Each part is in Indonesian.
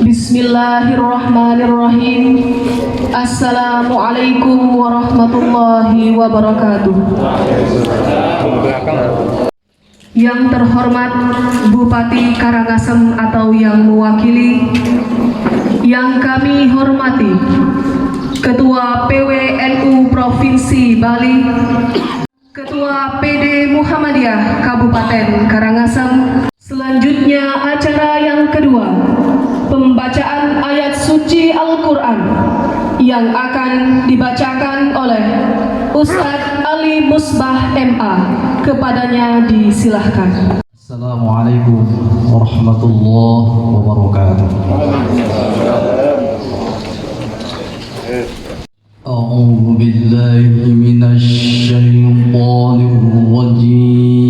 Bismillahirrahmanirrahim. Assalamualaikum warahmatullahi wabarakatuh. Yang terhormat Bupati Karangasem atau yang mewakili, yang kami hormati Ketua PWNU Provinsi Bali, Ketua PD Muhammadiyah Kabupaten Karangasem. Selanjutnya acara yang kedua, pembacaan ayat suci Al-Quran yang akan dibacakan oleh Ustadz Ali Musbah MA. Kepadanya disilahkan. Assalamualaikum warahmatullahi wabarakatuh. A'udzu billahi minasy syaithanir rajim.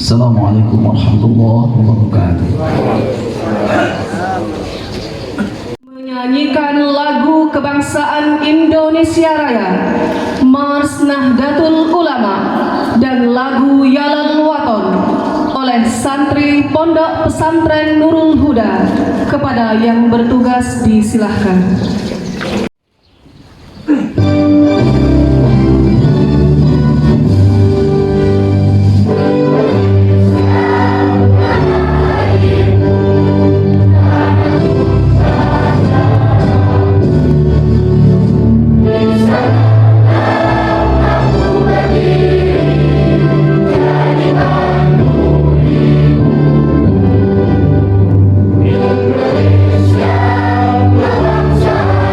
Assalamualaikum warahmatullahi wabarakatuh. Menyanyikan lagu kebangsaan Indonesia Raya, Mars Nahdlatul Ulama, dan lagu Yalal Waton oleh santri Pondok Pesantren Nurul Huda. Kepada yang bertugas disilahkan. Indonesia bangsa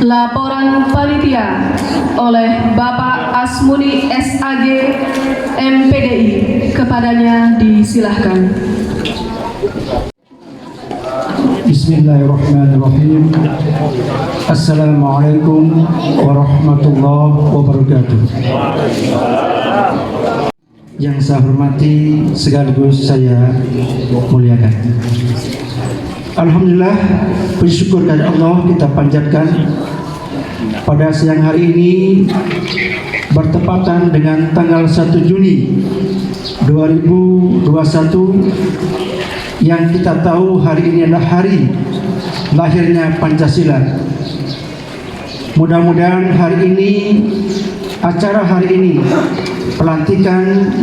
Laporan panitia oleh Bapak Asmuni SAG MPDI. Kepadanya disilahkan. Bismillahirrahmanirrahim. Assalamualaikum warahmatullahi wabarakatuh. Yang saya hormati sekaligus saya muliakan, alhamdulillah, puji syukur kepada Allah kita panjatkan pada siang hari ini bertepatan dengan tanggal 1 Juni 2021 yang kita tahu hari ini adalah hari lahirnya Pancasila. Mudah-mudahan hari ini, acara hari ini, pelantikan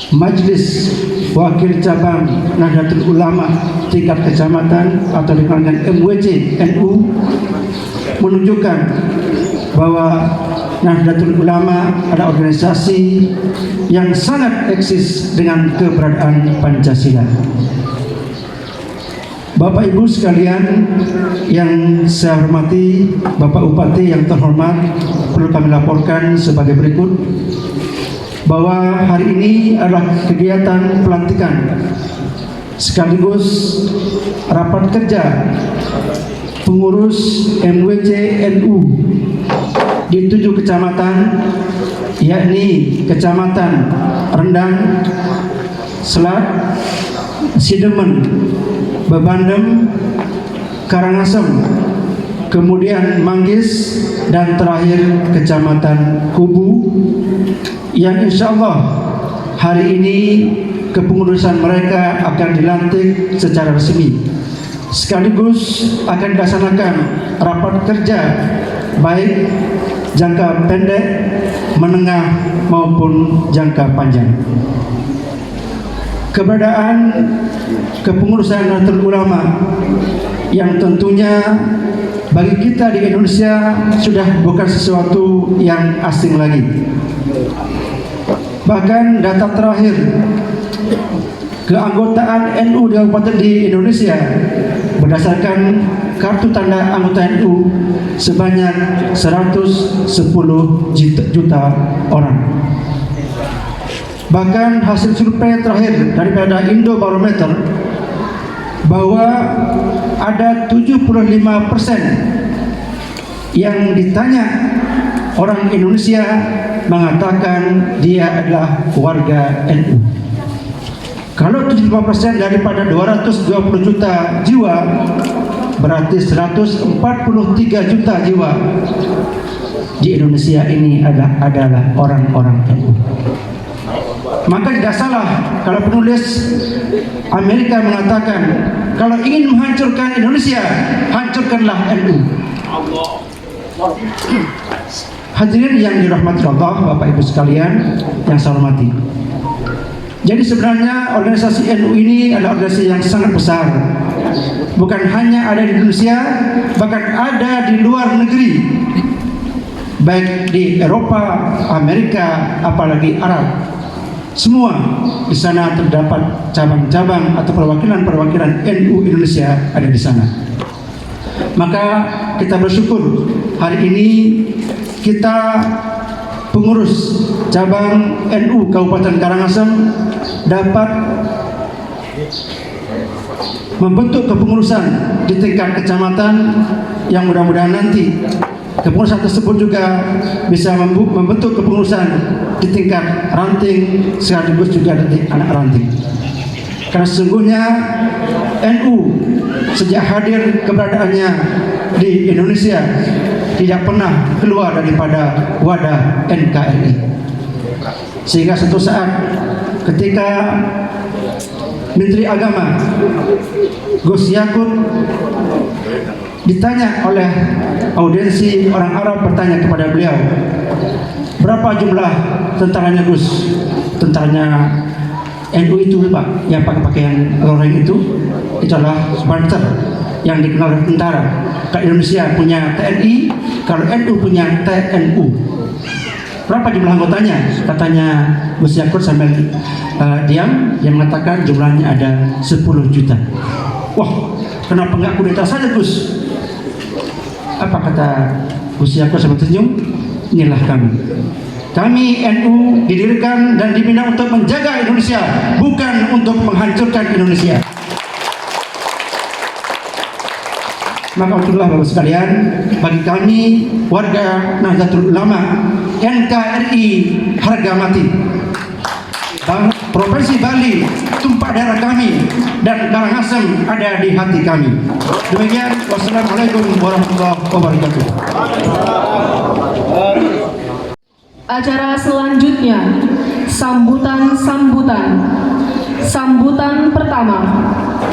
Majelis Wakil Cabang Nahdlatul Ulama tingkat kecamatan atau dipanggil MWC NU menunjukkan bahwa Nahdlatul Ulama adalah organisasi yang sangat eksis dengan keberadaan Pancasila. Bapak Ibu sekalian yang saya hormati, Bapak Bupati yang terhormat, perlu kami laporkan sebagai berikut bahwa hari ini adalah kegiatan pelantikan sekaligus rapat kerja pengurus MWC NU di 7 kecamatan, yakni Kecamatan Rendang, Selat, Sidemen, Bebandem, Karangasem, kemudian Manggis, dan terakhir Kecamatan Kubu, yang insya Allah hari ini kepengurusan mereka akan dilantik secara resmi, sekaligus akan dilaksanakan rapat kerja baik jangka pendek, menengah maupun jangka panjang. Keberadaan kepengurusan Nahdlatul Ulama yang tentunya bagi kita di Indonesia sudah bukan sesuatu yang asing lagi. Bahkan data terakhir keanggotaan NU di Indonesia berdasarkan kartu tanda anggota NU sebanyak 110 juta orang. Bahkan hasil survei terakhir daripada Indobarometer bahwa ada 75% yang ditanya orang Indonesia mengatakan dia adalah warga NU. Kalau 75% daripada 220 juta jiwa, berarti 143 juta jiwa di Indonesia ini adalah orang-orang NU. Maka tidak salah kalau penulis Amerika mengatakan, kalau ingin menghancurkan Indonesia, hancurkanlah NU. Hadirin yang dirahmati Allah, Bapak Ibu sekalian yang saya hormati. Jadi sebenarnya organisasi NU ini adalah organisasi yang sangat besar. Bukan hanya ada di Indonesia, bahkan ada di luar negeri, baik di Eropa, Amerika, apalagi Arab. Semua di sana terdapat cabang-cabang atau perwakilan-perwakilan NU Indonesia ada di sana. Maka kita bersyukur hari ini kita pengurus cabang NU Kabupaten Karangasem dapat membentuk kepengurusan di tingkat kecamatan yang mudah-mudahan nanti kepengurusan tersebut juga bisa membentuk kepengurusan di tingkat ranting sekaligus juga di anak ranting. Karena sesungguhnya NU sejak hadir keberadaannya di Indonesia tidak pernah keluar daripada wadah NKRI. Sehingga suatu saat ketika Menteri Agama Gus Yakut ditanya oleh audiensi orang Arab, bertanya kepada beliau, berapa jumlah tentaranya Gus? Tentaranya NU itu Pak, yang pakai pakaian loreng itu adalah banter yang dikenal oleh tentara. Kalau Indonesia punya TNI, kalau NU punya TNU. Berapa jumlah anggotanya? Katanya Gus Yakut sambil diam, dia mengatakan jumlahnya ada 10 juta. Wah, kenapa enggak kudeta saja Gus? Apa kata usiaku sama senyum? Inilah kami. Kami NU didirikan dan dibina untuk menjaga Indonesia, bukan untuk menghancurkan Indonesia. Maka itulah Bapak sekalian, bagi kami warga Nahdlatul Ulama, NKRI harga mati. Provinsi Bali tumpah darah kami dan Karangasem ada di hati kami. Demikian, wassalamualaikum warahmatullahi wabarakatuh. Acara selanjutnya, sambutan pertama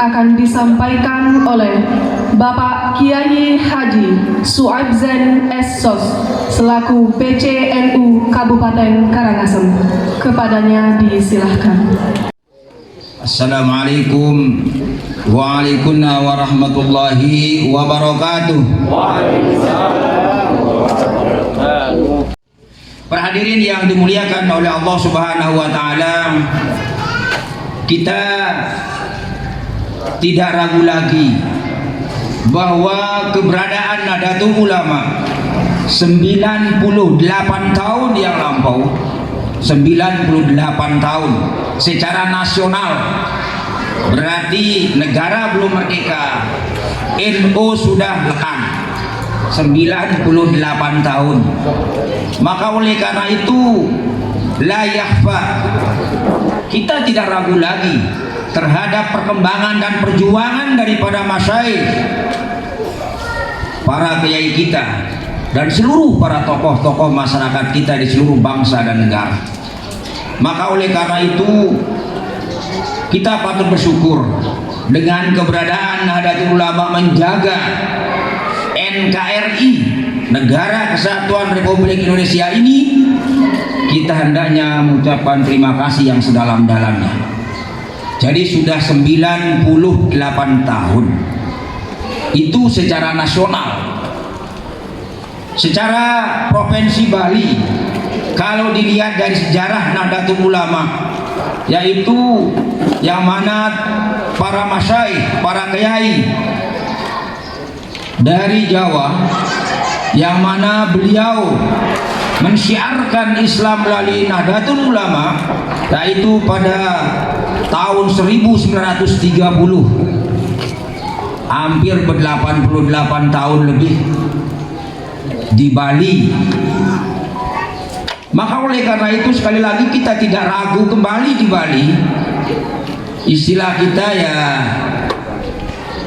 akan disampaikan oleh Bapak Kiai Haji Suaib Zain S.Sos selaku PCNU Kabupaten Karangasem. Kepadanya disilahkan. Assalamualaikum warahmatullahi wabarakatuh. Para hadirin yang dimuliakan oleh Allah Subhanahu wa taala, kita tidak ragu lagi bahwa keberadaan Nahdlatul Ulama 98 tahun yang lampau, 98 tahun secara nasional, berarti negara belum merdeka, NU sudah lekang 98 tahun. Maka oleh karena itu la yakhfa, kita tidak ragu lagi terhadap perkembangan dan perjuangan daripada masyaikh, para kiai kita dan seluruh para tokoh-tokoh masyarakat kita di seluruh bangsa dan negara. Maka oleh karena itu kita patut bersyukur dengan keberadaan Nahdlatul Ulama menjaga NKRI, Negara Kesatuan Republik Indonesia ini. Kita hendaknya mengucapkan terima kasih yang sedalam-dalamnya. Jadi sudah 98 tahun itu secara nasional. Secara Provinsi Bali, kalau dilihat dari sejarah Nahdlatul Ulama, yaitu yang mana para masyaikh, para kiai dari Jawa, yang mana beliau mensyiarkan Islam melalui Nahdlatul Ulama, yaitu pada tahun 1930, hampir 88 tahun lebih di Bali. Maka oleh karena itu sekali lagi kita tidak ragu kembali di Bali. Istilah kita ya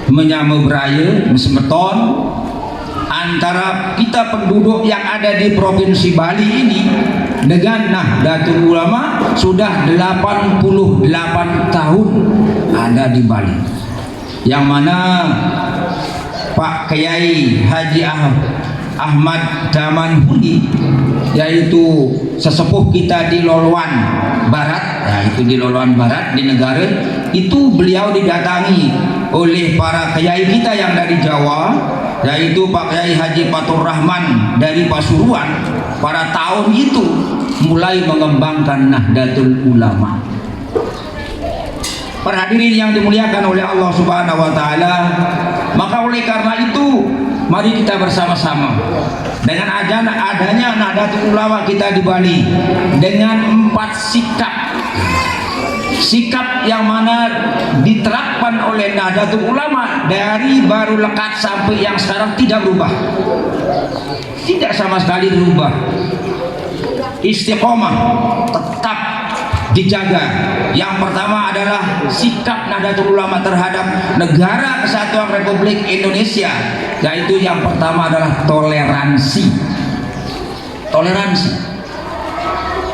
menyama beraya, mesemeton antara kita penduduk yang ada di Provinsi Bali ini dengan Nahdlatul Ulama sudah 88 tahun ada di Bali, yang mana Pak Kiai Haji Ahmad Damanhudi, yaitu sesepuh kita di Loluan Barat, yaitu di Loluan Barat di negara itu, beliau didatangi oleh para kiai kita yang dari Jawa, yaitu Pak Kiai Haji Fatur Rahman dari Pasuruan. Pada tahun itu mulai mengembangkan Nahdlatul Ulama. Para hadirin yang dimuliakan oleh Allah Subhanahu wa taala, maka oleh karena itu mari kita bersama-sama dengan adanya Nahdlatul Ulama kita di Bali dengan 4 sikap yang mana diterapkan oleh Nahdlatul Ulama dari baru lekat sampai yang sekarang tidak berubah, tidak sama sekali berubah. Istiqomah tetap dijaga. Yang pertama adalah sikap Nahdlatul Ulama terhadap Negara Kesatuan Republik Indonesia, yaitu yang pertama adalah toleransi. Toleransi,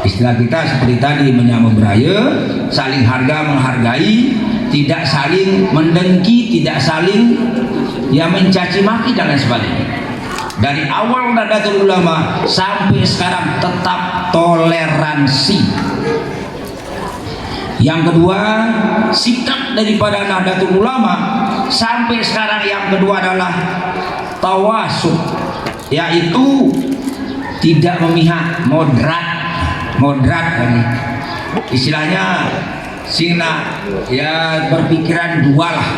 istilah kita seperti tadi menyambut beraya, saling harga menghargai, tidak saling mendengki, tidak saling mencaci maki dan lain sebagainya. Dari awal Nahdlatul Ulama sampai sekarang tetap toleransi. Yang kedua, sikap daripada Nahdlatul Ulama sampai sekarang yang kedua adalah tawasud, yaitu tidak memihak, moderat ini istilahnya, singna berpikiran dua lah.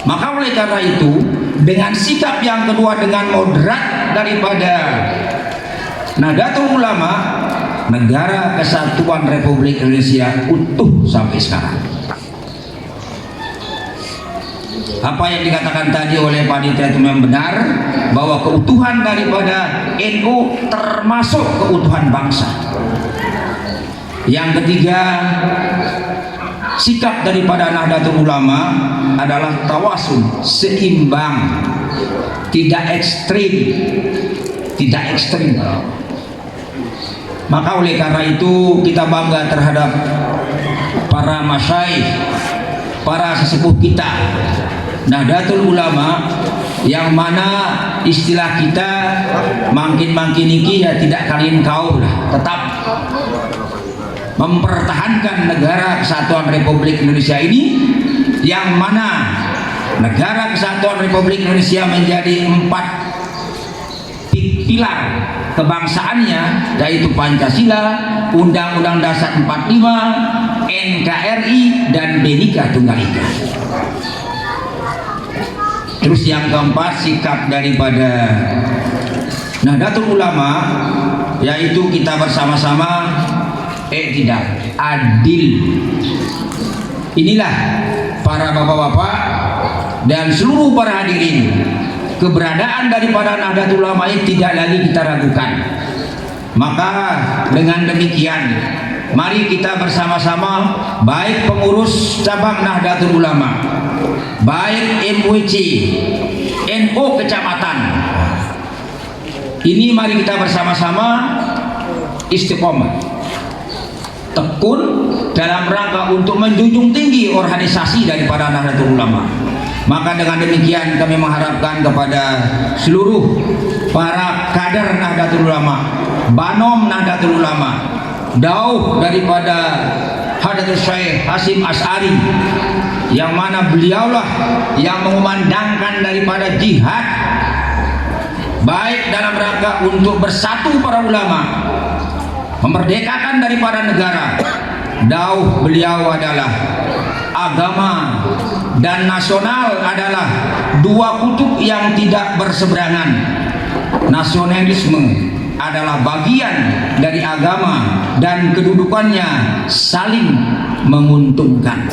Maka oleh karena itu dengan sikap yang kedua dengan moderat daripada Nahdlatul Ulama, negara kesatuan Republik Indonesia utuh sampai sekarang. Apa yang dikatakan tadi oleh panitia itu memang benar, bahwa keutuhan daripada NU termasuk keutuhan bangsa. Yang ketiga, sikap daripada Nahdlatul Ulama adalah tawasul, seimbang, tidak ekstrim, tidak ekstrim. Maka oleh karena itu kita bangga terhadap para masyaikh, para sesepuh kita Nahdlatul Ulama, yang mana istilah kita makin iki ya tidak kalian kau lah, tetap mempertahankan negara kesatuan Republik Indonesia ini, yang mana negara kesatuan Republik Indonesia menjadi 4 pilar kebangsaannya, yaitu Pancasila, Undang-Undang Dasar 45, NKRI, dan Bhinneka Tunggal Ika. Terus yang keempat, sikap daripada Nahdlatul Ulama, yaitu kita bersama-sama tidak adil. Inilah para bapak-bapak dan seluruh para hadirin, keberadaan daripada Nahdlatul Ulama ini tidak lagi kita ragukan. Maka dengan demikian, mari kita bersama-sama, baik pengurus cabang Nahdlatul Ulama, baik MWC, NU kecamatan, ini mari kita bersama-sama istiqomah, tekun dalam rangka untuk menjunjung tinggi organisasi daripada Nahdlatul Ulama. Maka dengan demikian kami mengharapkan kepada seluruh para kader Nahdlatul Ulama, Banom Nahdlatul Ulama, dauh daripada Hadratul Syekh Hasyim Asy'ari, yang mana beliaulah yang mengumandangkan daripada jihad, baik dalam rangka untuk bersatu para ulama, memerdekakan daripada negara. Dauh beliau adalah agama dan nasional adalah dua kutub yang tidak berseberangan. Nasionalisme adalah bagian dari agama dan kedudukannya saling menguntungkan.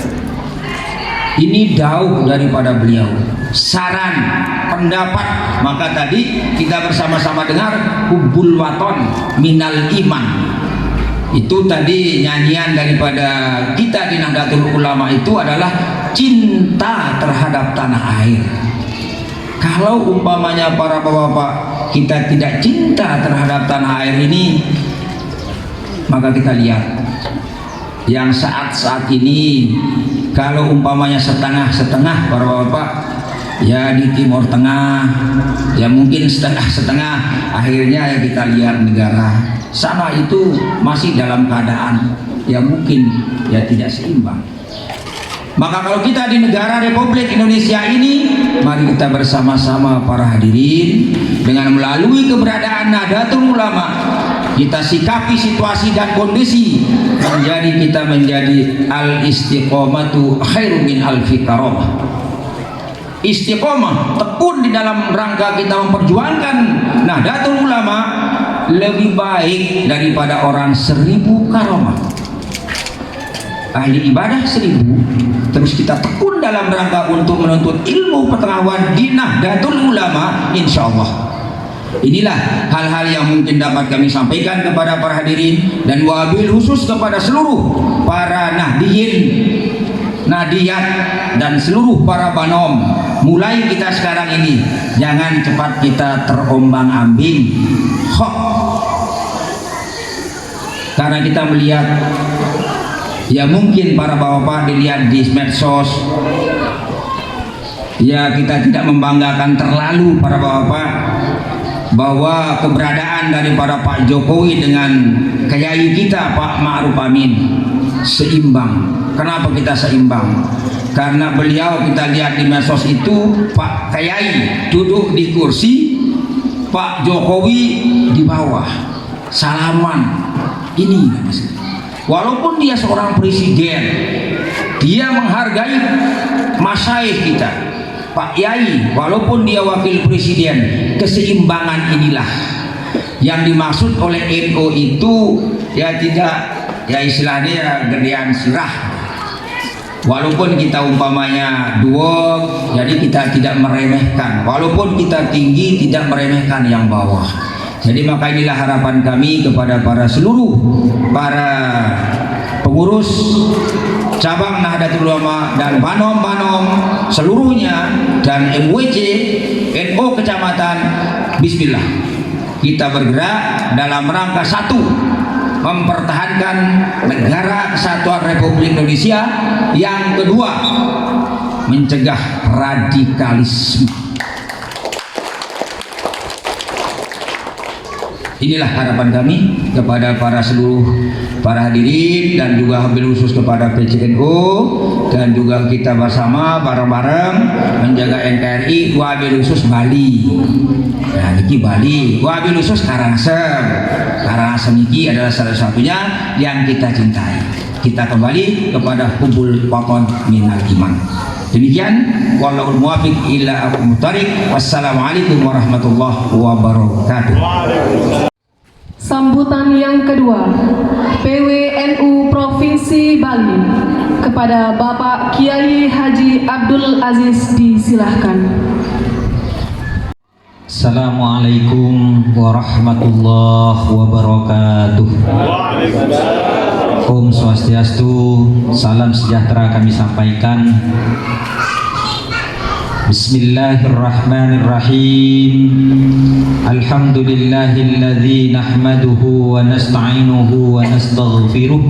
Ini dauh daripada beliau, saran, pendapat. Maka tadi kita bersama-sama dengar hubbul waton minal iman. Itu tadi nyanyian daripada kita di Nahdlatul Ulama itu adalah cinta terhadap tanah air. Kalau umpamanya para bapak-bapak kita tidak cinta terhadap tanah air ini, maka kita lihat yang saat-saat ini, kalau umpamanya setengah-setengah para bapak ya di Timur Tengah, ya mungkin setengah-setengah, akhirnya ya kita lihat negara sana itu masih dalam keadaan yang mungkin ya tidak seimbang. Maka kalau kita di negara Republik Indonesia ini, mari kita bersama-sama para hadirin, dengan melalui keberadaan Nahdlatul Ulama, kita sikapi situasi dan kondisi kita menjadi al-istiqomatu khairu min alfi karamah. Istiqomah, tekun di dalam rangka kita memperjuangkan Nahdlatul Ulama lebih baik daripada orang 1000 karamah. Ahli ibadah 1000, terus kita tekun dalam rangka untuk menuntut ilmu pengetahuan di Nahdlatul Ulama, insya Allah. Inilah hal-hal yang mungkin dapat kami sampaikan kepada para hadirin, dan wabil khusus kepada seluruh para nahdiyin, nadiyat, dan seluruh para banom. Mulai kita sekarang ini, jangan cepat kita terombang-ambing karena kita melihat ya mungkin para bapak dilihat di medsos, ya kita tidak membanggakan terlalu para bapak bahwa keberadaan daripada Pak Jokowi dengan kiai kita Pak Ma'ruf Amin seimbang. Kenapa kita seimbang? Karena beliau kita lihat di medsos itu Pak Kiai duduk di kursi, Pak Jokowi di bawah, salaman. Ini walaupun dia seorang presiden, dia menghargai masyaikh kita, Pak Yai, walaupun dia wakil presiden, keseimbangan inilah yang dimaksud oleh NU itu. Ya tidak, ya istilahnya ya gedean sirah. Walaupun kita umpamanya dua, jadi kita tidak meremehkan. Walaupun kita tinggi, tidak meremehkan yang bawah. Jadi maka inilah harapan kami kepada seluruh para pengurus cabang Nahdlatul Ulama dan Banom seluruhnya dan MWC NU kecamatan. Bismillah, kita bergerak dalam rangka satu, mempertahankan negara kesatuan Republik Indonesia. Yang kedua, mencegah radikalisme. Inilah harapan kami kepada seluruh para hadirin dan juga wabil khusus kepada PCNU, dan juga kita bersama bareng-bareng menjaga NKRI. Wabil khusus Bali. Nah, niki Bali. Wabil khusus Karangasem niki adalah salah satunya yang kita cintai. Kita kembali kepada hubul waton minal iman. Demikian, wallahul muwaffiq ila aqwamit thoriq. Wassalamualaikum warahmatullahi wabarakatuh. Sambutan yang kedua, PWNU Provinsi Bali kepada Bapak Kiai Haji Abdul Aziz, disilahkan. Assalamualaikum warahmatullahi wabarakatuh. Om Swastiastu, salam sejahtera kami sampaikan. Bismillahirrahmanirrahim. Alhamdulillahilladzi nahmaduhu wa nasta'inuhu wa nastaghfiruh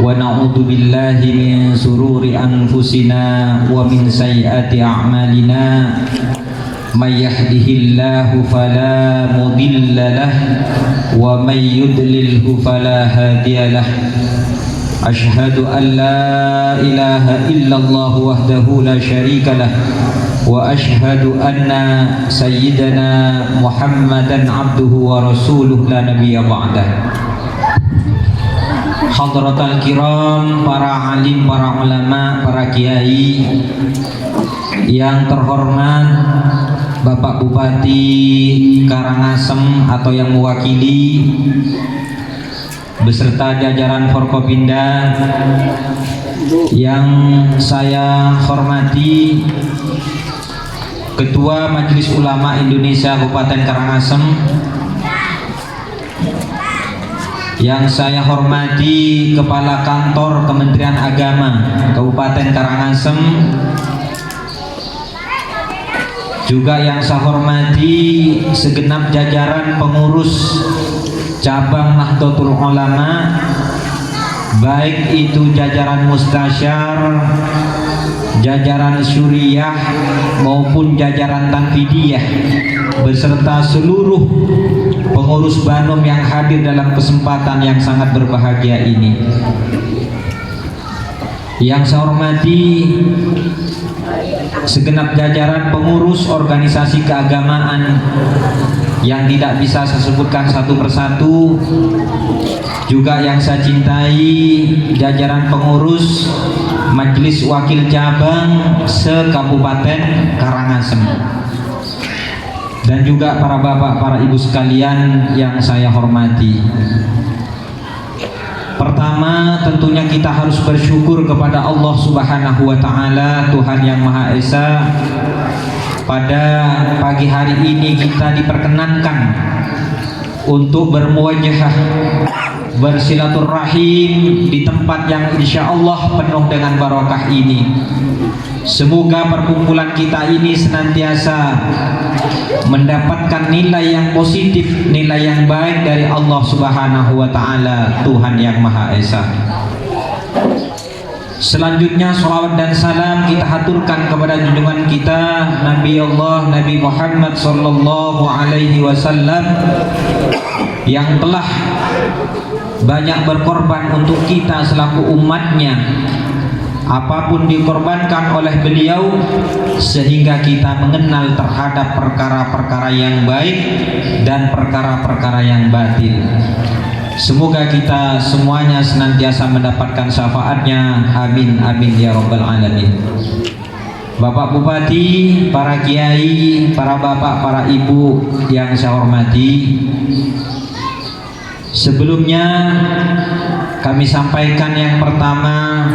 wa na'udzu billahi min sururi anfusina wa min sayyiati a'malina. May yahdihillahu fala mudilla lahu wa may yudlilhu fala hadiyalah. Ashhadu an la ilaha illallah wahdahu la syarika lah wa ashhadu anna sayyidana Muhammadan abduhu wa rasuluh la nabiyya ba'dah. Hadratal kiram, para alim, para ulama, para kiai yang terhormat, Bapak Bupati Karangasem atau yang mewakili beserta jajaran Forkopimda yang saya hormati, Ketua Majelis Ulama Indonesia Kabupaten Karangasem yang saya hormati, Kepala Kantor Kementerian Agama Kabupaten Karangasem, juga yang saya hormati segenap jajaran pengurus cabang Nahdlatul Ulama, baik itu jajaran mustasyar, jajaran syuriah maupun jajaran tanfidiyah, beserta seluruh pengurus Banom yang hadir dalam kesempatan yang sangat berbahagia ini. Yang saya hormati segenap jajaran pengurus organisasi keagamaan yang tidak bisa saya sebutkan satu persatu, juga yang saya cintai jajaran pengurus Majelis Wakil Cabang se-Kabupaten Karangasem, dan juga para bapak, para ibu sekalian yang saya hormati. Pertama, tentunya kita harus bersyukur kepada Allah Subhanahu wa Ta'ala, Tuhan yang Maha Esa. Pada pagi hari ini kita diperkenankan untuk bermuwajahah, bersilaturahim di tempat yang insya Allah penuh dengan barokah ini. Semoga perkumpulan kita ini senantiasa mendapatkan nilai yang positif, nilai yang baik dari Allah Subhanahu wa Ta'ala, Tuhan yang Maha Esa. Selanjutnya sholawat dan salam kita haturkan kepada junjungan kita Nabi Allah, Nabi Muhammad sallallahu alaihi wasallam, yang telah banyak berkorban untuk kita selaku umatnya. Apapun dikorbankan oleh beliau sehingga kita mengenal terhadap perkara-perkara yang baik dan perkara-perkara yang batil. Semoga kita semuanya senantiasa mendapatkan syafaatnya. Amin amin ya rabbal alamin. Bapak Bupati, para kiai, para bapak, para ibu yang saya hormati, sebelumnya kami sampaikan yang pertama,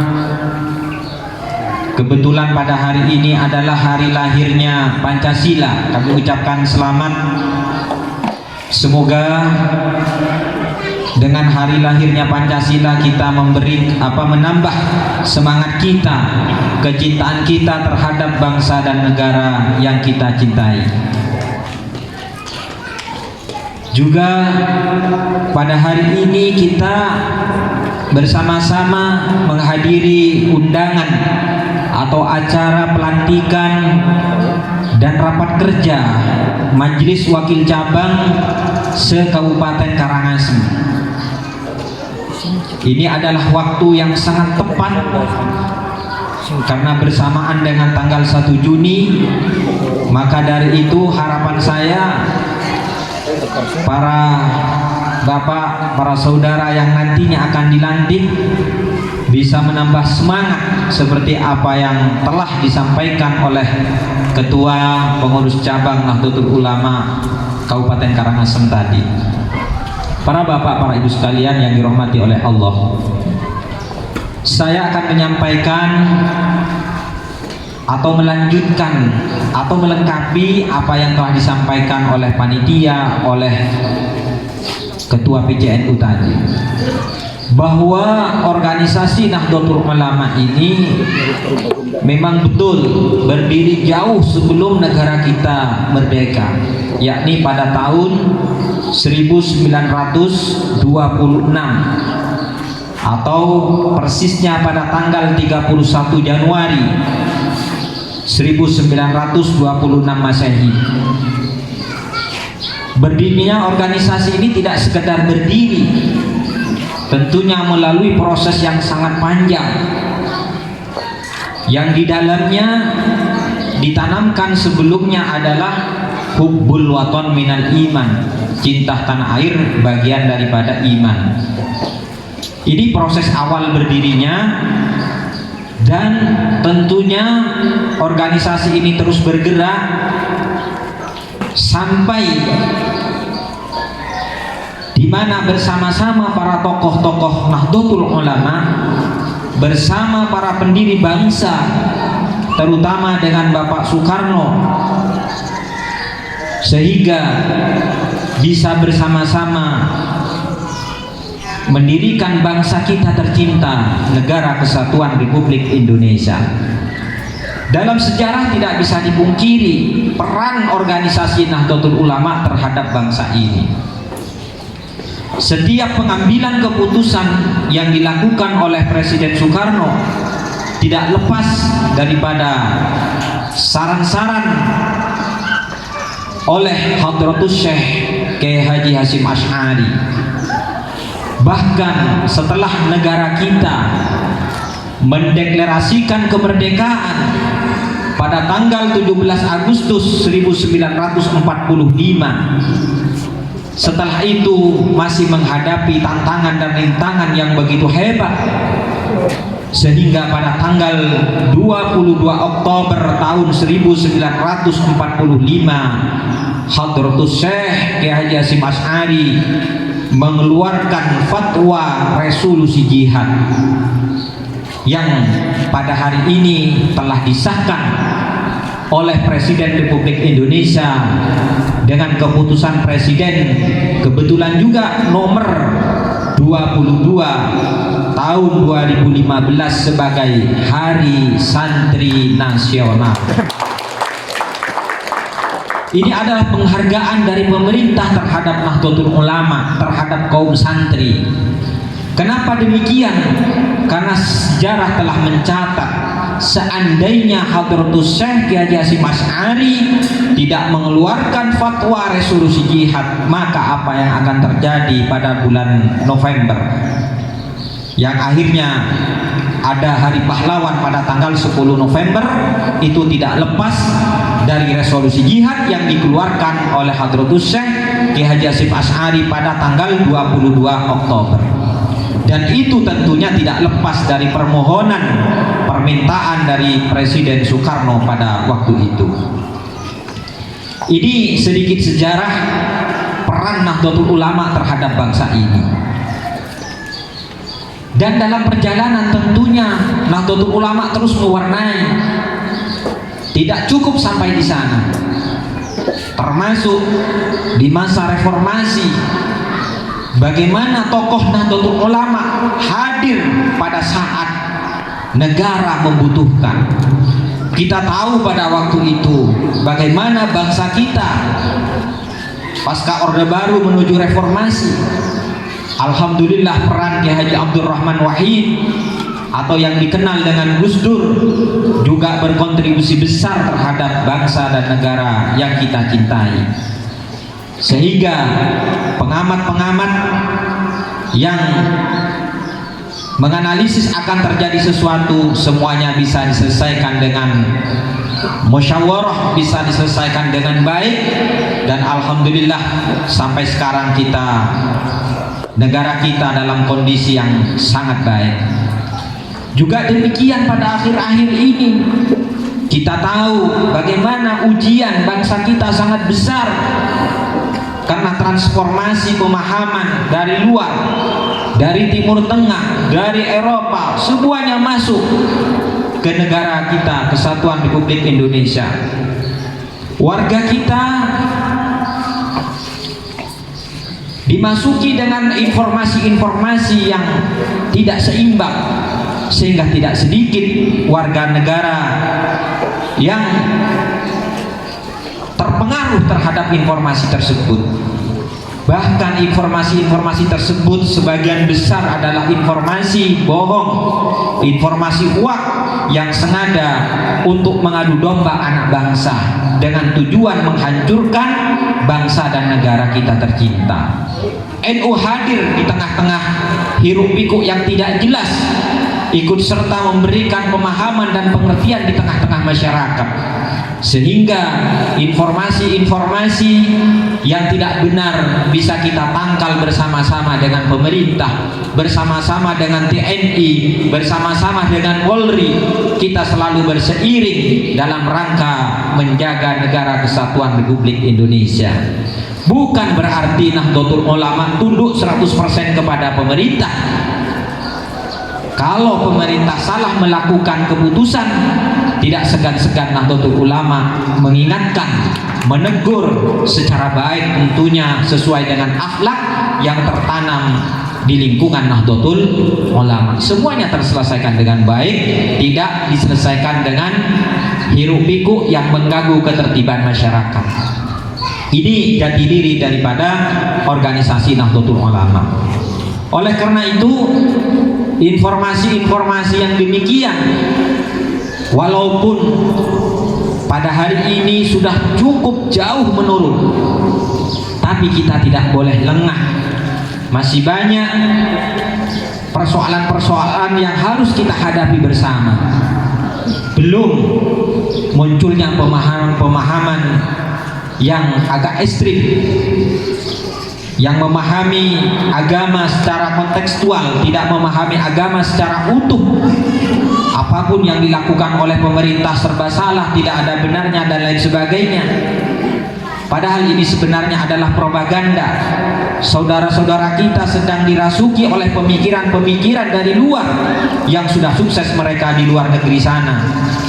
kebetulan pada hari ini adalah hari lahirnya Pancasila. Kami ucapkan selamat. Semoga dengan hari lahirnya Pancasila kita menambah semangat kita, kecintaan kita terhadap bangsa dan negara yang kita cintai. Juga pada hari ini kita bersama-sama menghadiri undangan atau acara pelantikan dan rapat kerja Majelis Wakil Cabang se-Kabupaten Karangasem. Ini adalah waktu yang sangat tepat karena bersamaan dengan tanggal 1 Juni. Maka dari itu harapan saya, para bapak, para saudara yang nantinya akan dilantik bisa menambah semangat seperti apa yang telah disampaikan oleh Ketua Pengurus Cabang Nahdlatul Ulama Kabupaten Karangasem tadi. Para bapak, para ibu sekalian yang dirahmati oleh Allah, saya akan menyampaikan atau melanjutkan atau melengkapi apa yang telah disampaikan oleh panitia, oleh Ketua PCNU tadi, bahwa organisasi Nahdlatul Ulama ini memang betul berdiri jauh sebelum negara kita merdeka, yakni pada tahun 1926 atau persisnya pada tanggal 31 Januari 1926 Masehi. Berdirinya organisasi ini tidak sekedar berdiri, tentunya melalui proses yang sangat panjang yang di dalamnya ditanamkan sebelumnya adalah hubbul waton minal iman, cinta tanah air bagian daripada iman. Ini proses awal berdirinya, dan tentunya organisasi ini terus bergerak sampai di mana bersama-sama para tokoh-tokoh Nahdlatul Ulama bersama para pendiri bangsa, terutama dengan Bapak Soekarno, sehingga bisa bersama-sama mendirikan bangsa kita tercinta, Negara Kesatuan Republik Indonesia. Dalam sejarah tidak bisa dipungkiri peran organisasi Nahdlatul Ulama terhadap bangsa ini. Setiap pengambilan keputusan yang dilakukan oleh Presiden Soekarno tidak lepas daripada saran-saran oleh Hadratus Syekh Kiai Haji Hasyim Asy'ari. Bahkan setelah negara kita mendeklarasikan kemerdekaan pada tanggal 17 Agustus 1945, setelah itu masih menghadapi tantangan dan rintangan yang begitu hebat, sehingga pada tanggal 22 Oktober tahun 1945 Hadratus Syekh Kiai Haji Hasyim Asy'ari mengeluarkan fatwa resolusi jihad yang pada hari ini telah disahkan oleh Presiden Republik Indonesia dengan keputusan Presiden kebetulan juga nomor 22 tahun 2015 sebagai Hari Santri Nasional. Ini adalah penghargaan dari pemerintah terhadap Nahdlatul Ulama, terhadap kaum santri. Kenapa demikian? Karena sejarah telah mencatat, seandainya Hadratus Syekh Kiai Haji Hasyim Asy'ari tidak mengeluarkan fatwa resolusi jihad, maka apa yang akan terjadi pada bulan November, yang akhirnya ada Hari Pahlawan pada tanggal 10 November, itu tidak lepas dari resolusi jihad yang dikeluarkan oleh Hadratus Syekh Kiai Haji Hasyim Asy'ari pada tanggal 22 Oktober. dan itu tentunya tidak lepas dari permintaan dari Presiden Soekarno pada waktu itu. Ini sedikit sejarah peran Nahdlatul Ulama terhadap bangsa ini. Dan dalam perjalanan tentunya Nahdlatul Ulama terus mewarnai. Tidak cukup sampai di sana, termasuk di masa reformasi, bagaimana tokoh Nahdlatul Ulama hadir pada saat negara membutuhkan. Kita tahu pada waktu itu bagaimana bangsa kita pasca Orde Baru menuju reformasi. Alhamdulillah peran Kiai Haji Abdurrahman Wahid atau yang dikenal dengan Gus Dur juga berkontribusi besar terhadap bangsa dan negara yang kita cintai, sehingga pengamat-pengamat yang menganalisis akan terjadi sesuatu semuanya bisa diselesaikan dengan musyawarah, bisa diselesaikan dengan baik, dan alhamdulillah sampai sekarang negara kita dalam kondisi yang sangat baik. Juga demikian pada akhir-akhir ini kita tahu bagaimana ujian bangsa kita sangat besar karena transformasi pemahaman dari luar, dari Timur Tengah, dari Eropa, semuanya masuk ke negara kita, Kesatuan Republik Indonesia. Warga kita dimasuki dengan informasi-informasi yang tidak seimbang, sehingga tidak sedikit warga negara yang terpengaruh terhadap informasi tersebut. Bahkan informasi-informasi tersebut sebagian besar adalah informasi bohong, informasi hoaks yang sengaja untuk mengadu domba anak bangsa dengan tujuan menghancurkan bangsa dan negara kita tercinta. NU hadir di tengah-tengah hiruk pikuk yang tidak jelas, ikut serta memberikan pemahaman dan pengertian di tengah-tengah masyarakat, sehingga informasi-informasi yang tidak benar bisa kita tangkal bersama-sama dengan pemerintah, bersama-sama dengan TNI, bersama-sama dengan Polri. Kita selalu berseiring dalam rangka menjaga negara Kesatuan Republik Indonesia. Bukan berarti Nahdlatul Ulama tunduk 100% kepada pemerintah. Kalau pemerintah salah melakukan keputusan, tidak segan-segan Nahdlatul Ulama mengingatkan, menegur secara baik, tentunya sesuai dengan akhlak yang tertanam di lingkungan Nahdlatul Ulama. Semuanya terselesaikan dengan baik, tidak diselesaikan dengan hiruk pikuk yang mengganggu ketertiban masyarakat. Ini jati diri daripada organisasi Nahdlatul Ulama. Oleh karena itu, informasi-informasi yang demikian, walaupun pada hari ini sudah cukup jauh menurun, tapi kita tidak boleh lengah. Masih banyak persoalan-persoalan yang harus kita hadapi bersama. Belum munculnya pemahaman-pemahaman yang agak ekstrim, yang memahami agama secara kontekstual, tidak memahami agama secara utuh. Apapun yang dilakukan oleh pemerintah serba salah, tidak ada benarnya dan lain sebagainya. Padahal ini sebenarnya adalah propaganda. Saudara-saudara kita sedang dirasuki oleh pemikiran-pemikiran dari luar yang sudah sukses mereka di luar negeri sana.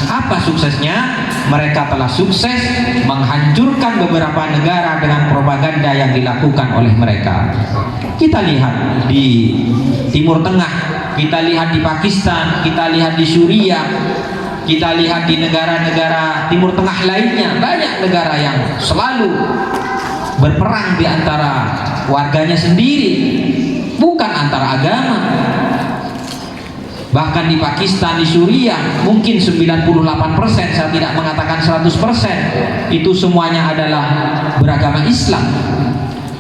Apa suksesnya? Mereka telah sukses menghancurkan beberapa negara dengan propaganda yang dilakukan oleh mereka. Kita lihat di Timur Tengah, kita lihat di Pakistan, kita lihat di Suriah, kita lihat di negara-negara Timur Tengah lainnya. Banyak negara yang selalu berperang di antara warganya sendiri, bukan antara agama. Bahkan di Pakistan, di Suriah, mungkin 98%, saya tidak mengatakan 100%, itu semuanya adalah beragama Islam.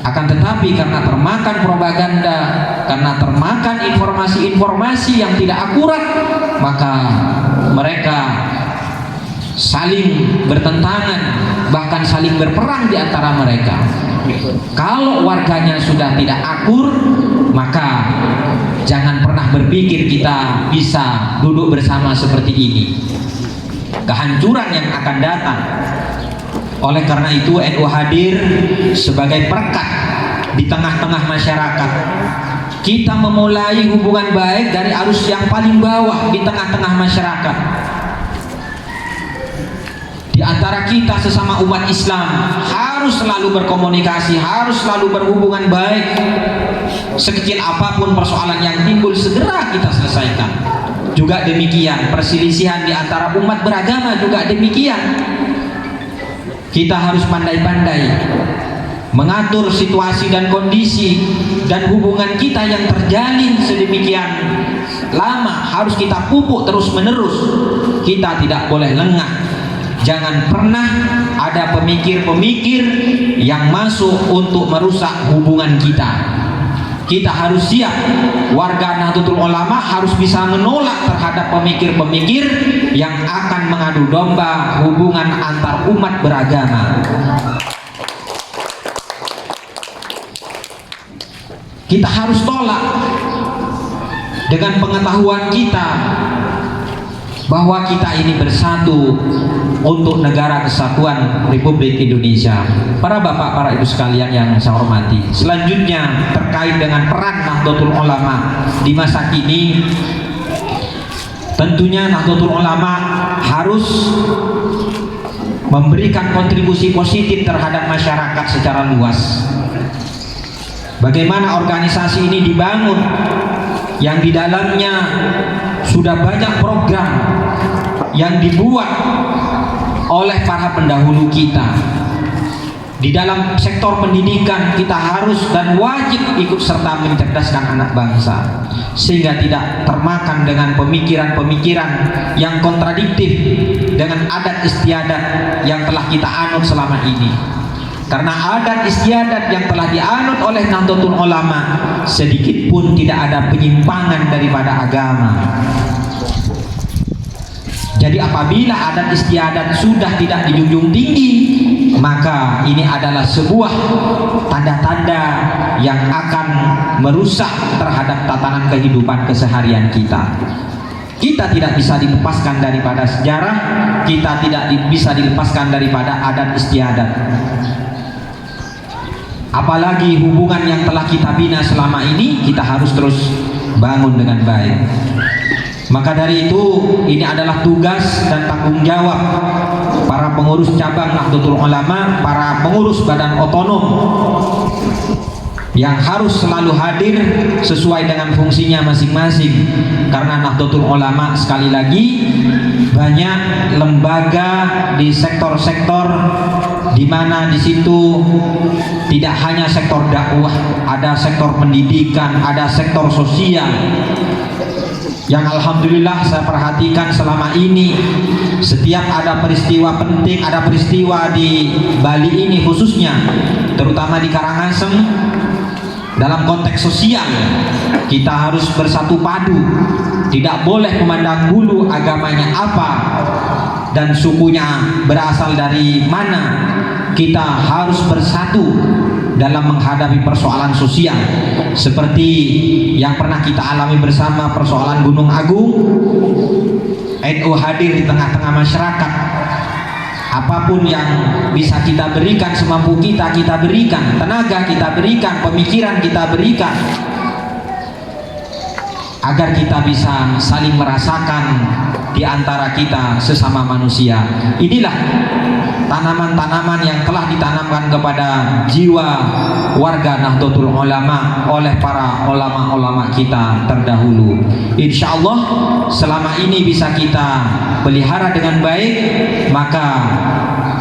Akan tetapi karena termakan propaganda, karena termakan informasi-informasi yang tidak akurat, maka mereka saling bertentangan, bahkan saling berperang di antara mereka. Kalau warganya sudah tidak akur, maka jangan pernah berpikir kita bisa duduk bersama seperti ini. Kehancuran yang akan datang. Oleh karena itu NU hadir sebagai perekat di tengah-tengah masyarakat. Kita memulai hubungan baik dari arus yang paling bawah di tengah-tengah masyarakat. Di antara kita sesama umat Islam harus selalu berkomunikasi, harus selalu berhubungan baik. Sekecil apapun persoalan yang timbul segera kita selesaikan. Juga demikian perselisihan di antara umat beragama juga demikian. Kita harus pandai-pandai mengatur situasi dan kondisi, dan hubungan kita yang terjalin sedemikian lama harus kita pupuk terus-menerus. Kita tidak boleh lengah. Jangan pernah ada pemikir-pemikir yang masuk untuk merusak hubungan kita. Kita harus siap. Warga Nahdlatul Ulama harus bisa menolak terhadap pemikir-pemikir yang akan mengadu domba hubungan antar umat beragama. Kita harus tolak dengan pengetahuan kita bahwa kita ini bersatu untuk negara kesatuan Republik Indonesia. Para bapak, para ibu sekalian yang saya hormati, selanjutnya terkait dengan peran Nahdlatul Ulama di masa kini, tentunya Nahdlatul Ulama harus memberikan kontribusi positif terhadap masyarakat secara luas. Bagaimana organisasi ini dibangun, yang di dalamnya sudah banyak program yang dibuat oleh para pendahulu kita. Di dalam sektor pendidikan kita harus dan wajib ikut serta mencerdaskan anak bangsa, sehingga tidak termakan dengan pemikiran-pemikiran yang kontradiktif dengan adat istiadat yang telah kita anut selama ini. Karena adat istiadat yang telah dianut oleh Nahdlatul Ulama sedikit pun tidak ada penyimpangan daripada agama. Jadi apabila adat istiadat sudah tidak dijunjung tinggi, maka ini adalah sebuah tanda-tanda yang akan merusak terhadap tatanan kehidupan keseharian kita. Kita tidak bisa dilepaskan daripada sejarah, kita tidak bisa dilepaskan daripada adat istiadat. Apalagi hubungan yang telah kita bina selama ini, kita harus terus bangun dengan baik. Maka dari itu, ini adalah tugas dan tanggung jawab para pengurus cabang Nahdlatul Ulama, para pengurus badan otonom yang harus selalu hadir sesuai dengan fungsinya masing-masing. Karena Nahdlatul Ulama, sekali lagi, banyak lembaga di sektor-sektor di mana di situ tidak hanya sektor dakwah, ada sektor pendidikan, ada sektor sosial. Yang alhamdulillah saya perhatikan selama ini, setiap ada peristiwa penting, ada peristiwa di Bali ini khususnya, terutama di Karangasem, dalam konteks sosial kita harus bersatu padu, tidak boleh memandang bulu agamanya apa dan sukunya berasal dari mana. Kita harus bersatu dalam menghadapi persoalan sosial seperti yang pernah kita alami bersama persoalan Gunung Agung. NU hadir di tengah-tengah masyarakat. Apapun yang bisa kita berikan, semampu kita, kita berikan. Tenaga kita berikan, pemikiran kita berikan, agar kita bisa saling merasakan di antara kita sesama manusia. Inilah tanaman-tanaman yang telah ditanamkan kepada jiwa warga Nahdlatul Ulama oleh para ulama-ulama kita terdahulu. Insya Allah selama ini bisa kita pelihara dengan baik, maka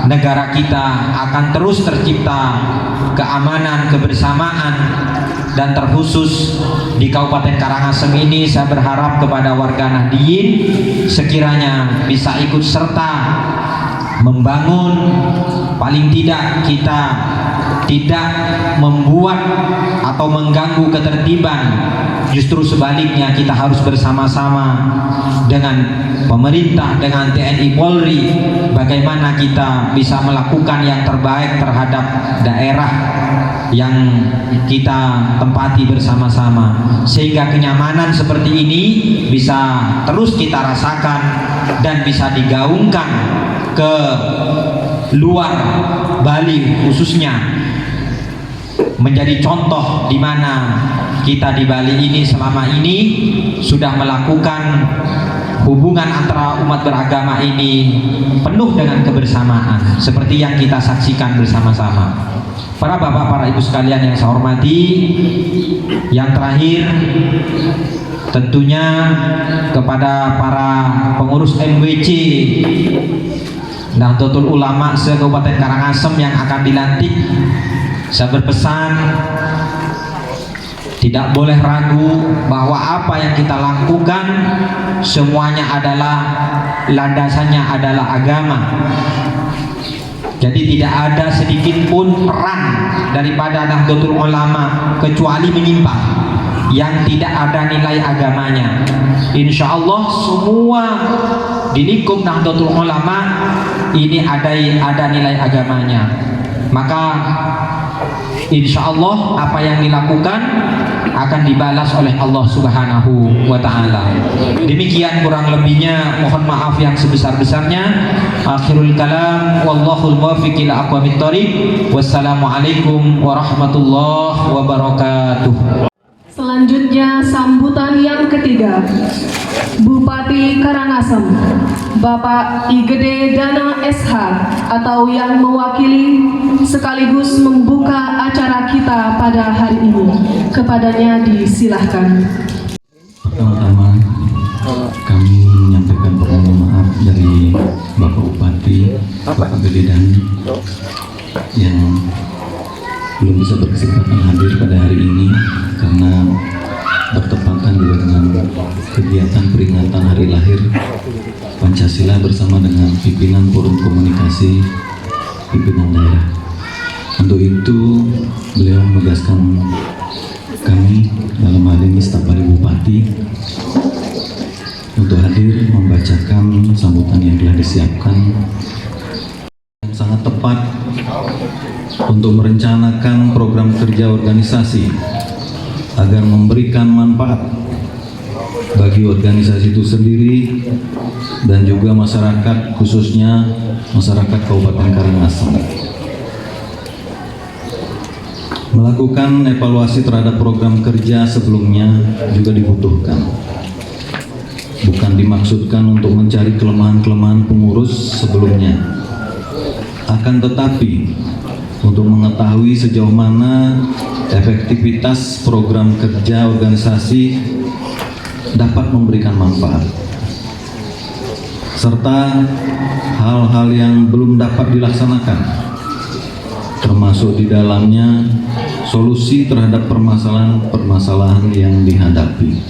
negara kita akan terus tercipta keamanan, kebersamaan. Dan terkhusus di Kabupaten Karangasem ini, saya berharap kepada warga Nahdliyin sekiranya bisa ikut serta membangun, paling tidak kita tidak membuat atau mengganggu ketertiban Justru sebaliknya kita harus bersama-sama dengan pemerintah, dengan TNI Polri, bagaimana kita bisa melakukan yang terbaik terhadap daerah yang kita tempati bersama-sama, sehingga kenyamanan seperti ini bisa terus kita rasakan dan bisa digaungkan ke luar Bali khususnya, menjadi contoh di mana kita di Bali ini selama ini sudah melakukan hubungan antara umat beragama ini penuh dengan kebersamaan seperti yang kita saksikan bersama-sama. Para bapak, para ibu sekalian yang saya hormati, yang terakhir tentunya kepada para pengurus MWC Nahdlatul Ulama se-Kabupaten Karangasem yang akan dilantik, saya berpesan tidak boleh ragu bahwa apa yang kita lakukan semuanya adalah landasannya adalah agama. Jadi tidak ada sedikit pun peran daripada Nahdlatul Ulama kecuali menyimpang yang tidak ada nilai agamanya. Insya Allah semua di lingkup Nahdlatul Ulama ini ada nilai agamanya. Maka insya Allah apa yang dilakukan akan dibalas oleh Allah Subhanahu wa Ta'ala. Demikian kurang lebihnya, mohon maaf yang sebesar-besarnya. Akhirul kalam, wallahul muwaffiq ila aqwamit thoriq. Wassalamualaikum warahmatullahi wabarakatuh. Selanjutnya sambutan yang ketiga, Bupati Karangasem, Bapak Igede Dana SH, atau yang mewakili sekaligus membuka acara kita pada hari ini. Kepadanya disilahkan. Pertama-tama kami menyampaikan permohonan maaf dari Bapak Bupati, Bapak Igede Dana, yang belum bisa berkesempatan hadir pada hari ini karena bertepatan juga dengan kegiatan peringatan hari lahir Pancasila bersama dengan pimpinan Forum Komunikasi Pimpinan Daerah. Untuk itu beliau menugaskan kami dalam hal ini staf Bali Bupati untuk hadir membacakan sambutan yang telah disiapkan, yang sangat tepat untuk merencanakan program kerja organisasi agar memberikan manfaat bagi organisasi itu sendiri dan juga masyarakat, khususnya masyarakat Kabupaten Karangasem. Melakukan evaluasi terhadap program kerja sebelumnya juga dibutuhkan. Bukan dimaksudkan untuk mencari kelemahan-kelemahan pengurus sebelumnya, akan tetapi untuk mengetahui sejauh mana efektivitas program kerja organisasi dapat memberikan manfaat, serta hal-hal yang belum dapat dilaksanakan, termasuk di dalamnya solusi terhadap permasalahan-permasalahan yang dihadapi.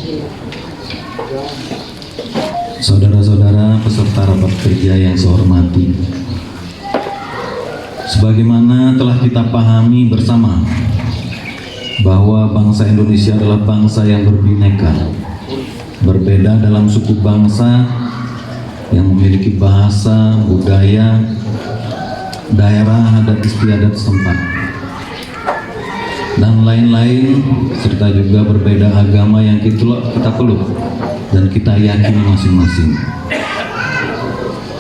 Saudara-saudara peserta rapat kerja yang saya hormati, sebagaimana telah kita pahami bersama bahwa bangsa Indonesia adalah bangsa yang berbineka, berbeda dalam suku bangsa, yang memiliki bahasa, budaya, daerah, adat istiadat setempat, dan lain-lain, serta juga berbeda agama yang kita peluk dan kita yakini masing-masing.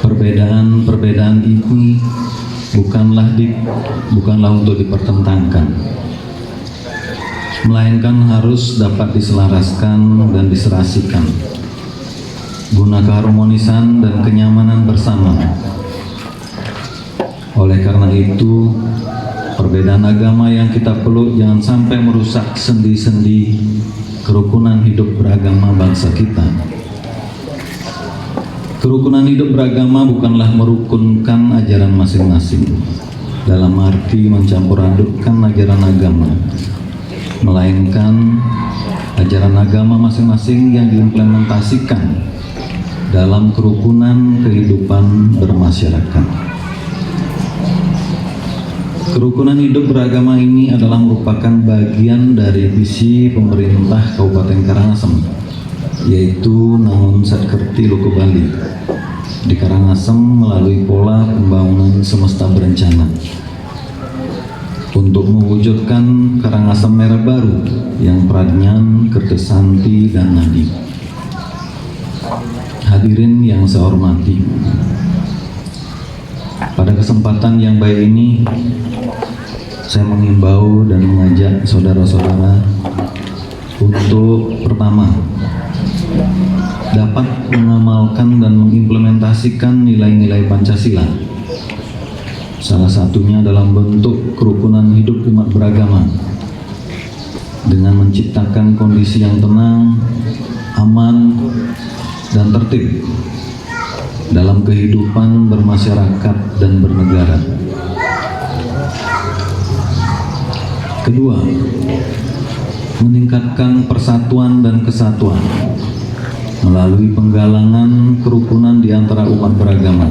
Perbedaan ini bukanlah untuk dipertentangkan, melainkan harus dapat diselaraskan dan diserasikan guna keharmonisan dan kenyamanan bersama. Oleh karena itu, perbedaan agama yang kita peluk jangan sampai merusak sendi-sendi kerukunan hidup beragama bangsa kita. Kerukunan hidup beragama bukanlah merukunkan ajaran masing-masing dalam arti mencampur adukkan ajaran agama, melainkan ajaran agama masing-masing yang diimplementasikan dalam kerukunan kehidupan bermasyarakat. Kerukunan hidup beragama ini adalah merupakan bagian dari visi pemerintah Kabupaten Karangasem, yaitu Nangun Satkerti Loko Bali di Karangasem melalui pola pembangunan semesta berencana untuk mewujudkan Karangasem Merah baru yang Pradnyan, Kertesanti, dan Nadi. Hadirin yang saya hormati, pada kesempatan yang baik ini saya mengimbau dan mengajak saudara-saudara untuk pertama dapat mengamalkan dan mengimplementasikan nilai-nilai Pancasila, salah satunya dalam bentuk kerukunan hidup umat beragama dengan menciptakan kondisi yang tenang, aman, dan tertib dalam kehidupan bermasyarakat dan bernegara. Kedua, meningkatkan persatuan dan kesatuan melalui penggalangan kerukunan di antara umat beragama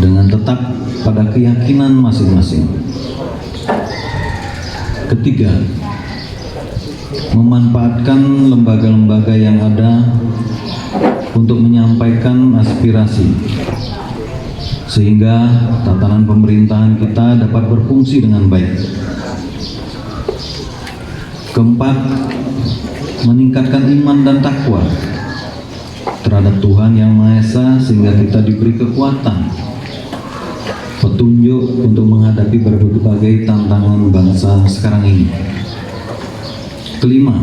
dengan tetap pada keyakinan masing-masing. Ketiga, memanfaatkan lembaga-lembaga yang ada untuk menyampaikan aspirasi sehingga tatanan pemerintahan kita dapat berfungsi dengan baik. Keempat, meningkatkan iman dan takwa terhadap Tuhan Yang Maha Esa sehingga kita diberi kekuatan, petunjuk untuk menghadapi berbagai tantangan bangsa sekarang ini. Kelima,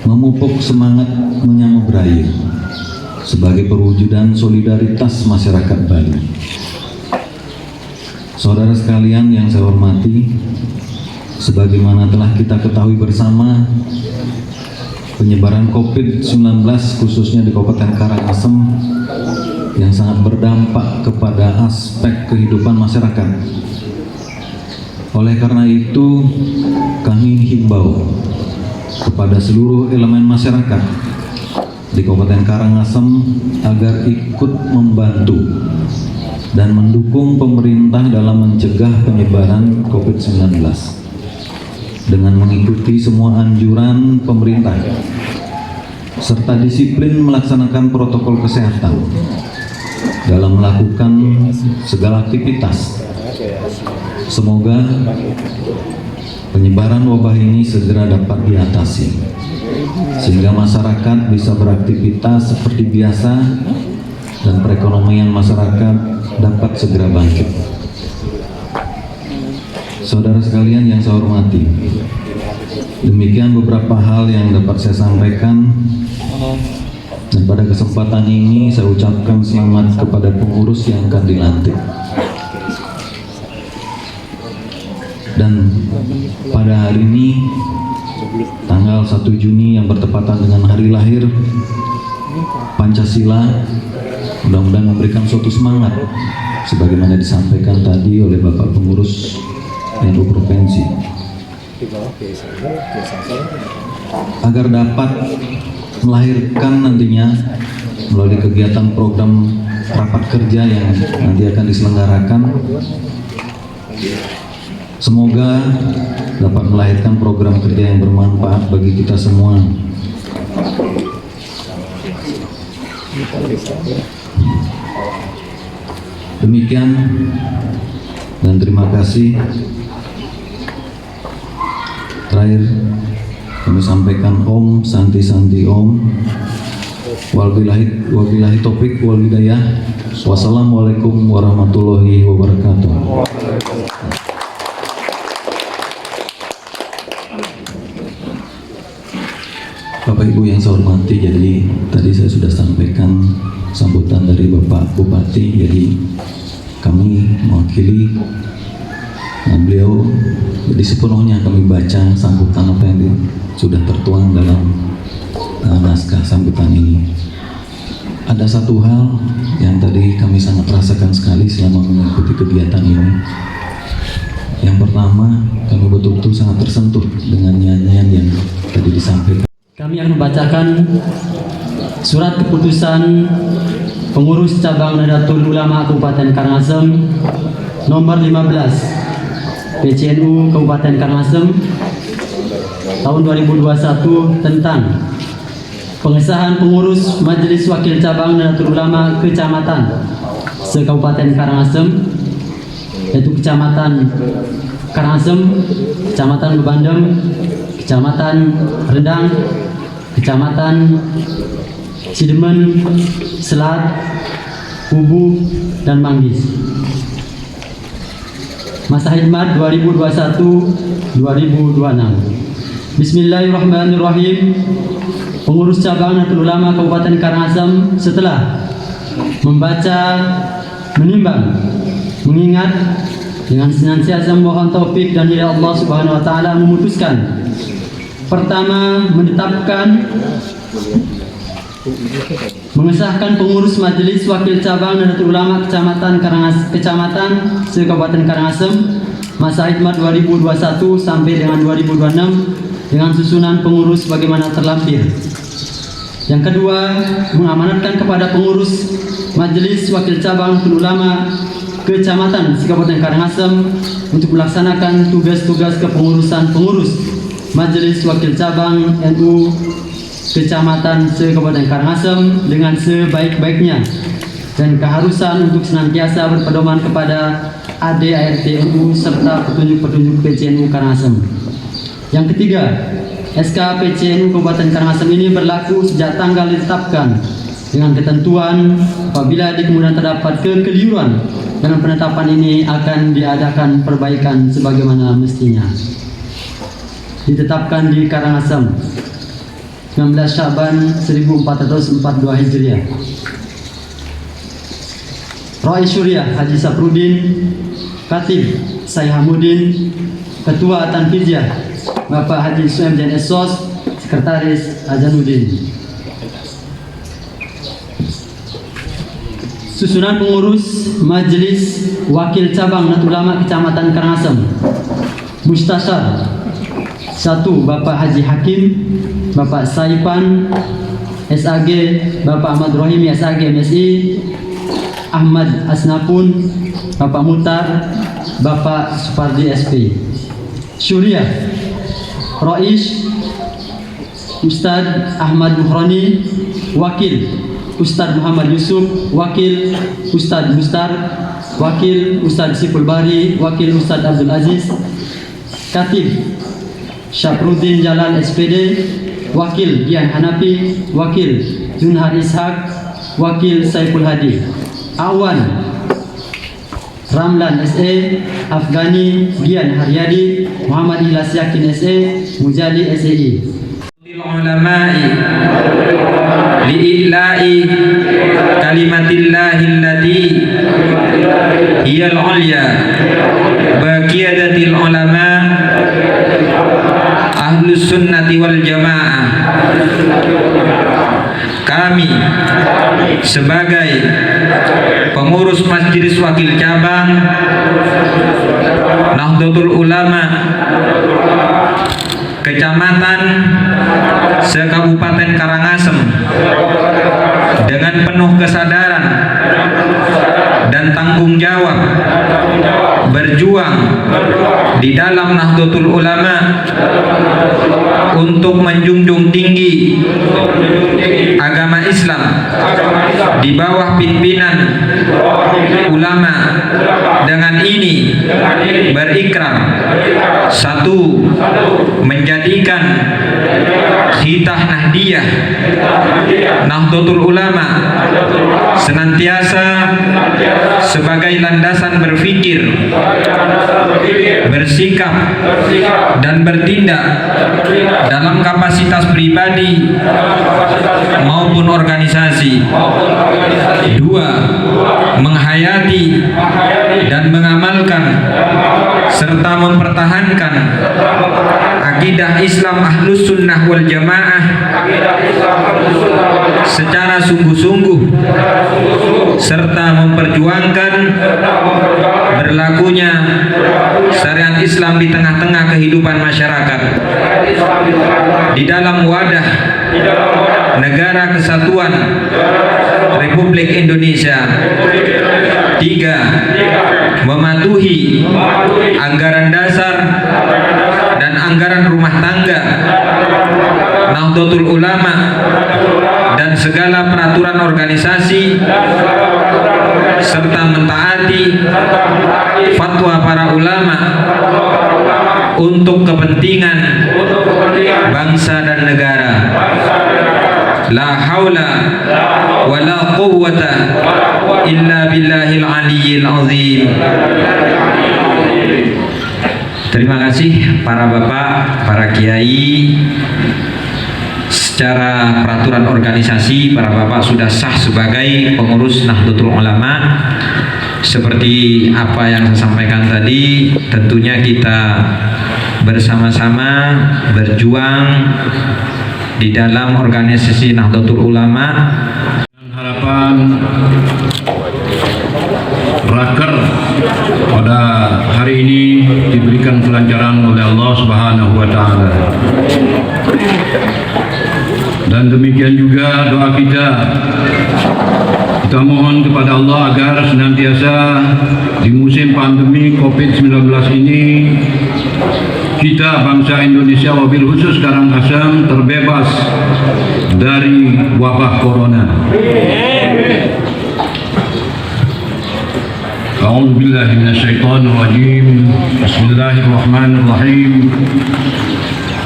memupuk semangat menyambut raya sebagai perwujudan solidaritas masyarakat Bali. Saudara sekalian yang saya hormati, sebagaimana telah kita ketahui bersama, penyebaran COVID-19 khususnya di Kabupaten Karangasem yang sangat berdampak kepada aspek kehidupan masyarakat. Oleh karena itu, kami himbau kepada seluruh elemen masyarakat di Kabupaten Karangasem agar ikut membantu dan mendukung pemerintah dalam mencegah penyebaran COVID-19 dengan mengikuti semua anjuran pemerintah serta disiplin melaksanakan protokol kesehatan dalam melakukan segala aktivitas. Semoga penyebaran wabah ini segera dapat diatasi sehingga masyarakat bisa beraktivitas seperti biasa dan perekonomian masyarakat dapat segera bangkit. Saudara sekalian yang saya hormati, demikian beberapa hal yang dapat saya sampaikan, dan pada kesempatan ini saya ucapkan selamat kepada pengurus yang akan dilantik. Dan pada hari ini tanggal 1 Juni yang bertepatan dengan hari lahir Pancasila, mudah-mudahan memberikan suatu semangat sebagaimana disampaikan tadi oleh Bapak Pengurus NU Provinsi, agar dapat melahirkan nantinya melalui kegiatan program rapat kerja yang nanti akan diselenggarakan, semoga dapat melahirkan program kerja yang bermanfaat bagi kita semua. Demikian dan terima kasih. Terakhir kami sampaikan Om Santi Santi Om. Wabillahi taufiq wal hidayah. Wassalamualaikum warahmatullahi wabarakatuh. Bapak Ibu yang saya hormati, jadi tadi saya sudah sampaikan sambutan dari Bapak Bupati, jadi kami mewakili beliau, jadi sepenuhnya kami baca sambutan apa yang sudah tertuang dalam naskah sambutan ini. Ada satu hal yang tadi kami sangat rasakan sekali selama mengikuti kegiatan ini. Yang pertama, kami betul-betul sangat tersentuh dengan nyanyian yang tadi disampaikan. Kami akan membacakan surat keputusan pengurus cabang Nahdlatul Ulama Kabupaten Karangasem nomor 15 PCNU Kabupaten Karangasem tahun 2021 tentang pengesahan pengurus Majelis Wakil Cabang Nahdlatul Ulama Kecamatan se-Kabupaten Karangasem, yaitu Kecamatan Karangasem, Kecamatan Bebandem, Kecamatan Rendang, Kecamatan Cidemen, Selat, Kubu, dan Manggis. Masa khidmat 2021-2026. Bismillahirrahmanirrahim. Pengurus cabang Nahdlatul Ulama Kabupaten Karangasem setelah membaca, menimbang, mengingat, dengan senantiasa mohon taufik dan hidayah Allah Subhanahu wa taala, memutuskan pertama, mengesahkan pengurus Majelis Wakil Cabang Nahdlatul Ulama Kecamatan se-Kabupaten Karangasem masa khidmat 2021 sampai dengan 2026 dengan susunan pengurus bagaimana terlampir. Yang kedua, mengamanatkan kepada pengurus Majelis Wakil Cabang Nahdlatul Ulama Kecamatan se-Kabupaten Karangasem untuk melaksanakan tugas-tugas kepengurusan pengurus Majelis Wakil Cabang NU Kecamatan se-Kabupaten Karangasem dengan sebaik-baiknya dan keharusan untuk senantiasa berpedoman kepada AD/ART NU serta petunjuk-petunjuk PCNU Karangasem. Yang ketiga, SK PCNU Kabupaten Karangasem ini berlaku sejak tanggal ditetapkan dengan ketentuan apabila di kemudian terdapat kekeliruan dengan penetapan ini akan diadakan perbaikan sebagaimana mestinya. Ditetapkan di Karangasem 19 Syaban 1442 Hijriah. Rais Syuriah Haji Saprudin, Katib Sayhamuddin, Ketua Tanfiziyah Bapak Haji Suem dan Esos, Sekretaris Azanuddin. Susunan pengurus Majelis Wakil Cabang Nahdlatul Ulama Kecamatan Karangasem. Mustasyar 1. Bapak Haji Hakim, Bapak Saipan SAG, Bapak Ahmad Rohim SAG MSI, Ahmad Asnapun, Bapak Mutar, Bapak Supardi SP. Syuriah Rais Ustadz Ahmad Buhrani, Wakil Ustadz Muhammad Yusuf, Wakil Ustadz Mustar, Wakil Ustadz Siful Bari, Wakil Ustadz Abdul Aziz. Katib Syafruddin Jalal SPD, Wakil Gian Hanafi, Wakil Junhar Ishak, Wakil Saiful Hadi. Awan Ramlan SE, Afghani Gian Haryadi, Muhammad Ikhlas Yakin SE, Mujali SEI. Ulama'i li'ila'i kalimatillahi allati hiyal ulya baqiyadatil ulama ahlus sunnati wal jamaah. Kami sebagai pengurus Majelis Wakil Cabang Nahdlatul Ulama Kecamatan se-Kabupaten Karangasem dengan penuh kesadaran dan tanggung jawab berjuang di dalam Nahdlatul Ulama untuk menjunjung tinggi agama Islam di bawah pimpinan ulama. Dengan ini berikrar, satu, menjadikan Hitah Nahdiyah Nahdlatul Ulama senantiasa sebagai landasan berpikir, bersikap dan bertindak dalam kapasitas pribadi maupun organisasi. Dua, menghayati dan mengamalkan serta mempertahankan akidah Islam Ahlus Sunnah wal Jamaah secara sungguh-sungguh serta memperjuangkan berlakunya syariat Islam di tengah-tengah kehidupan masyarakat di dalam wadah Negara Kesatuan Republik Indonesia. 3. Mematuhi anggaran dasar dan anggaran rumah tangga Nahdlatul Ulama dan segala peraturan organisasi serta mentaati fatwa para ulama untuk kepentingan bangsa dan negara. La haula wa la quwwata illa billahil aliyyil azim. Terima kasih para bapak, para kiai. Secara peraturan organisasi, para bapak sudah sah sebagai pengurus Nahdlatul Ulama. Seperti apa yang saya sampaikan tadi, tentunya kita bersama-sama berjuang di dalam organisasi Nahdlatul Ulama. Harapan raker pada hari ini diberikan kelancaran oleh Allah Subhanahu wa taala. Dan demikian juga doa kita. Kita mohon kepada Allah agar senantiasa di musim pandemi COVID-19 ini kita bangsa Indonesia wabil khusus Karangasem terbebas dari wabah corona. A'udzu billahi minasyaitonir rajim. Bismillahirrahmanirrahim.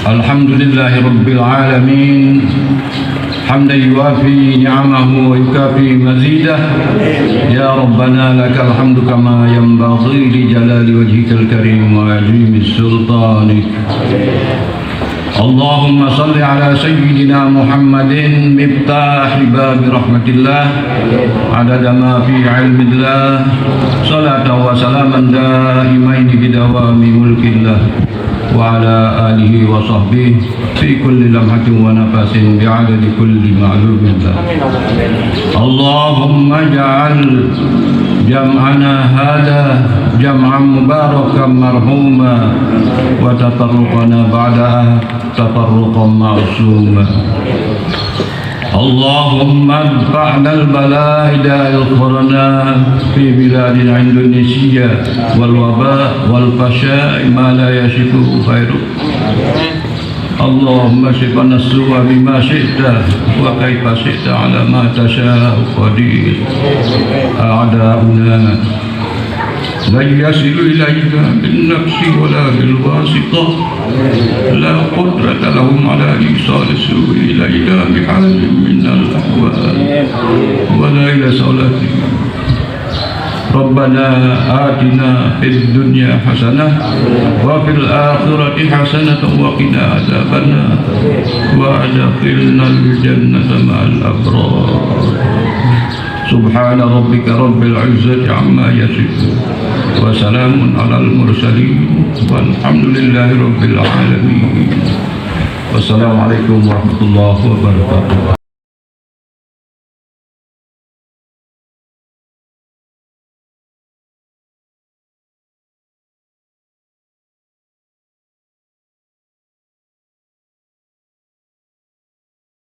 Alhamdulillahi rabbil alamin. Hamdan yuwafi ni'amahu wa yukafi mazidah. Ya Rabbana lakal hamdu kama yanbaghi li jalali wajhikal karim wa 'azimi sultanik. Allahumma salli ala sayyidina Muhammadin miftah bab rahmatillah adada ma fi ilmillah salatan wa salaman daimain bidawami mulkillah wa ala alihi wa sahbihi fi kulli lamhatin wa nafasin bi'adadi kulli ma'lumin lah. Allahumma ja'al jam'ana hada jam'an mubarakan marhuma wa tafarruqana ba'daha tafarruqan ma'suma. اللهم ادفعنا البلاء داء الكورونا في بلادنا إندونيسيا والوباء والفحشاء ما لا يشفه غيره. اللهم اشفنا السوء بما شئت وكيف شئت على ما تشاء قدير. أعداؤنا لن يصلوا إلينا بالنفس ولا بالواسطة. لا قدرة لهم على إيصال السوء إلينا بحال من الأحوال ولا إلى صلاتنا. ربنا آتنا في الدنيا حسنة وفي الآخرة حسنة وقنا عذاب النار وأدخلنا الجنة مع الأبرار. سبحان ربك رب العزة عما يصفون وسلام على المرسلين والحمد لله رب العالمين. والسلام عليكم ورحمة الله وبركاته.